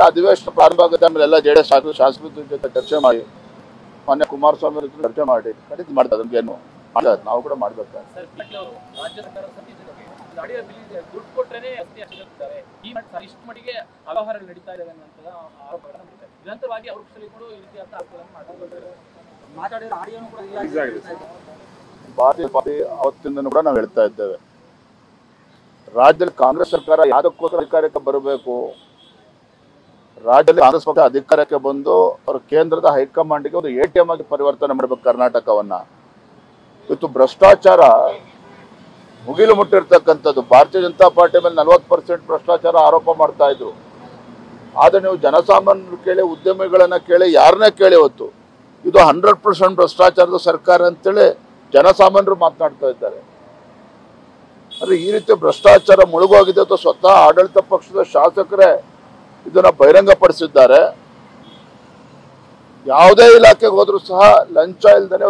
ಅಧಿವೇಶನ ಪ್ರಾರಂಭ ಆಗುತ್ತೆ ಆಮೇಲೆ ಎಲ್ಲ ಜೆಡಿಎಸ್ ಶಾಸಕರ ಜೊತೆ ಚರ್ಚೆ ಮಾಡಿ ಮಾನ್ಯ ಕುಮಾರಸ್ವಾಮಿ ಜೊತೆ ಚರ್ಚೆ ಮಾಡಿ ಖಂಡಿತ ಮಾಡ್ತಾರೆ. ಅದಕ್ಕೇನು ನಾವು ಕೂಡ ಮಾಡ್ಬೇಕು. ಭಾರತೀಯ ಪಾರ್ಟಿ ಅವತ್ತಿಂದನೂ ಕೂಡ ನಾವು ಹೇಳ್ತಾ ಇದ್ದೇವೆ, ರಾಜ್ಯದಲ್ಲಿ ಕಾಂಗ್ರೆಸ್ ಸರ್ಕಾರ ಯಾವುದಕ್ಕೋಸ್ಕರ ಅಧಿಕಾರಕ್ಕೆ ಬರಬೇಕು, ರಾಜ್ಯದಲ್ಲಿ ಕಾಂಗ್ರೆಸ್ ಪಕ್ಷ ಅಧಿಕಾರಕ್ಕೆ ಬಂದು ಅವರು ಕೇಂದ್ರದ ಹೈಕಮಾಂಡ್ಗೆ ಒಂದು ATM ಆಗಿ ಪರಿವರ್ತನೆ ಮಾಡಬೇಕು ಕರ್ನಾಟಕವನ್ನ. ಇವತ್ತು ಭ್ರಷ್ಟಾಚಾರ ಮುಗಿಲು ಮುಟ್ಟಿರ್ತಕ್ಕಂಥದ್ದು. ಭಾರತೀಯ ಜನತಾ ಪಾರ್ಟಿ ಮೇಲೆ 40% ಭ್ರಷ್ಟಾಚಾರ ಆರೋಪ ಮಾಡ್ತಾ ಇದ್ರು. ಆದ್ರೆ ನೀವು ಜನಸಾಮಾನ್ಯರು ಕೇಳಿ, ಉದ್ಯಮಿಗಳನ್ನ ಕೇಳಿ, ಯಾರನ್ನೇ ಕೇಳಿ, ಇವತ್ತು ಇದು 100% ಭ್ರಷ್ಟಾಚಾರದ ಸರ್ಕಾರ ಅಂತೇಳಿ ಜನಸಾಮಾನ್ಯರು ಮಾತನಾಡ್ತಾ ಇದ್ದಾರೆ. ಅಂದ್ರೆ ಈ ರೀತಿ ಭ್ರಷ್ಟಾಚಾರ ಮುಳುಗೋಗಿದೆ ಅಥವಾ ಸ್ವತಃ ಆಡಳಿತ ಪಕ್ಷದ ಶಾಸಕರೇ ಇದನ್ನ ಬಹಿರಂಗಪಡಿಸಿದ್ದಾರೆ. ಯಾವುದೇ ಇಲಾಖೆಗೆ ಹೋದ್ರೂ ಸಹ ಲಂಚ ಇಲ್ದೇನೆ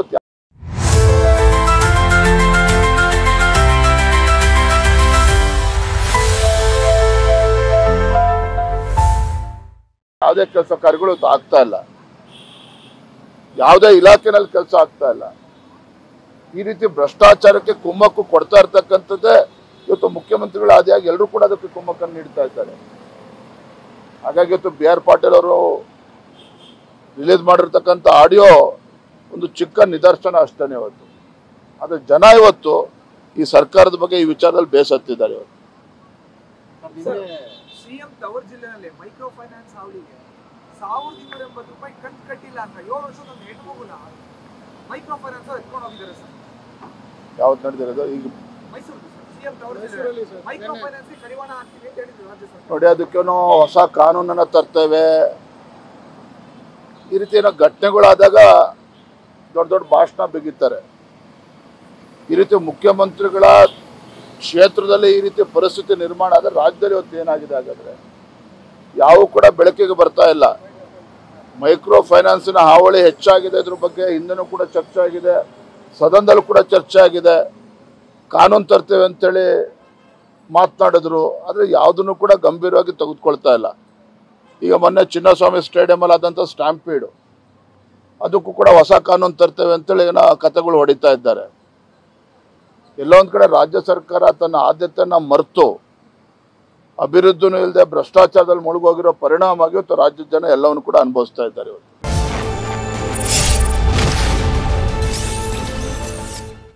ಯಾವುದೇ ಕೆಲಸ ಕಾರ್ಯಗಳು ಆಗ್ತಾ ಇಲ್ಲ, ಯಾವುದೇ ಇಲಾಖೆನಲ್ಲಿ ಕೆಲಸ ಆಗ್ತಾ ಇಲ್ಲ. ಈ ರೀತಿ ಭ್ರಷ್ಟಾಚಾರಕ್ಕೆ ಕುಮ್ಮಕ್ಕು ಕೊಡ್ತಾ ಇರ್ತಕ್ಕಂಥದ್ದೇ ಇವತ್ತು ಮುಖ್ಯಮಂತ್ರಿಗಳ ಆದಿಯಾಗಿ ಎಲ್ಲರೂ ಕೂಡ ಅದಕ್ಕೆ ಕುಮ್ಮಕ್ಕನ್ನು ನೀಡ್ತಾ ಇದ್ದಾರೆ. ಹಾಗಾಗಿ ಇವತ್ತು BR ಪಾಟೀಲ್ ಅವರು ರಿಲೀಸ್ ಮಾಡಿರ್ತಕ್ಕಂಥ ಆಡಿಯೋ ಒಂದು ಚಿಕ್ಕ ನಿದರ್ಶನ ಅಷ್ಟೇ ಇವತ್ತು. ಆದ್ರೆ ಜನ ಇವತ್ತು ಈ ಸರ್ಕಾರದ ಬಗ್ಗೆ ಈ ವಿಚಾರದಲ್ಲಿ ಬೇಸತ್ತಿದ್ದಾರೆ. ಇವತ್ತು ಸಿಎಂ ತವರು ಜಿಲ್ಲೆಯಲ್ಲಿ ಮೈಕ್ರೋ ಫೈನಾನ್ಸ್ ಅವರಿಗೆ 1280 ರೂಪಾಯಿ ಕಂತು ಕಟ್ಟಿಲ್ಲ ಅಂತ 7 ವರ್ಷದ ಒಂದು ಹೆಣ್ಣು ಮಗುನ ಮೈಕ್ರೋ ಫೈನಾನ್ಸ್ ಅವ್ರು ಎತ್ಕೊಂಡು ಹೋಗಿದ್ದಾರೆ ಸರ್. ಯಾವತ್ತು ನಡೆದಿರೋದು? ಈಗ ಮೈಸೂರು ಸಿಎಂ ತವರು ಜಿಲ್ಲೆಯಲ್ಲಿ ಮೈಕ್ರೋ ಫೈನಾನ್ಸ್ ಕಡಿವಾಣ ಹಾಕ್ತೀವಿ ಅಂತ ಹೇಳಿದ್ರು ರಾಜ್ಯ ಸರ್ಕಾರ. ನೋಡಿ, ಅದಕ್ಕೇನೋ ಹೊಸ ಕಾನೂನನ್ನ ತರ್ತೇವೆ, ಈ ರೀತಿ ಏನೋ ಘಟನೆಗಳಾದಾಗ ದೊಡ್ಡ ದೊಡ್ಡ ಭಾಷಣ ಬಿಗಿತಾರೆ. ಈ ರೀತಿ ಮುಖ್ಯಮಂತ್ರಿಗಳ ಕ್ಷೇತ್ರದಲ್ಲಿ ಈ ರೀತಿ ಪರಿಸ್ಥಿತಿ ನಿರ್ಮಾಣ ಆದರೆ ರಾಜ್ಯದಲ್ಲಿ ಇವತ್ತು ಏನಾಗಿದೆ ಹಾಗಾದ್ರೆ? ಯಾವ ಕೂಡ ಬೆಳಕಿಗೆ ಬರ್ತಾ ಇಲ್ಲ. ಮೈಕ್ರೋ ಫೈನಾನ್ಸಿನ ಹಾವಳಿ ಹೆಚ್ಚಾಗಿದೆ, ಇದ್ರ ಬಗ್ಗೆ ಹಿಂದೆನೂ ಕೂಡ ಚರ್ಚೆ ಆಗಿದೆ, ಸದನದಲ್ಲೂ ಕೂಡ ಚರ್ಚೆ ಆಗಿದೆ. ಕಾನೂನು ತರ್ತೇವೆ ಅಂತೇಳಿ ಮಾತನಾಡಿದ್ರು, ಆದರೆ ಯಾವುದನ್ನು ಕೂಡ ಗಂಭೀರವಾಗಿ ತೆಗೆದುಕೊಳ್ತಾ ಇಲ್ಲ. ಈಗ ಮೊನ್ನೆ ಚಿನ್ನಸ್ವಾಮಿ ಸ್ಟೇಡಿಯಮಲ್ಲಿ ಆದಂಥ ಸ್ಟ್ಯಾಂಪೀಡು, ಅದಕ್ಕೂ ಕೂಡ ಹೊಸ ಕಾನೂನು ತರ್ತೇವೆ ಅಂತೇಳಿ ಏನೋ ಕಥೆಗಳು ಹೊಡಿತಾ ಇದ್ದಾರೆ. ಎಲ್ಲೋ ಒಂದು ಕಡೆ ರಾಜ್ಯ ಸರ್ಕಾರ ತನ್ನ ಆದ್ಯತೆಯನ್ನು ಮರೆತು ಅಭಿವೃದ್ಧಿನೂ ಇಲ್ಲದೆ ಭ್ರಷ್ಟಾಚಾರದಲ್ಲಿ ಮುಳುಗೋಗಿರೋ ಪರಿಣಾಮವಾಗಿ ಇವತ್ತು ರಾಜ್ಯದ ಜನ ಎಲ್ಲವನ್ನು ಕೂಡ ಅನುಭವಿಸ್ತಾ ಇದ್ದಾರೆ.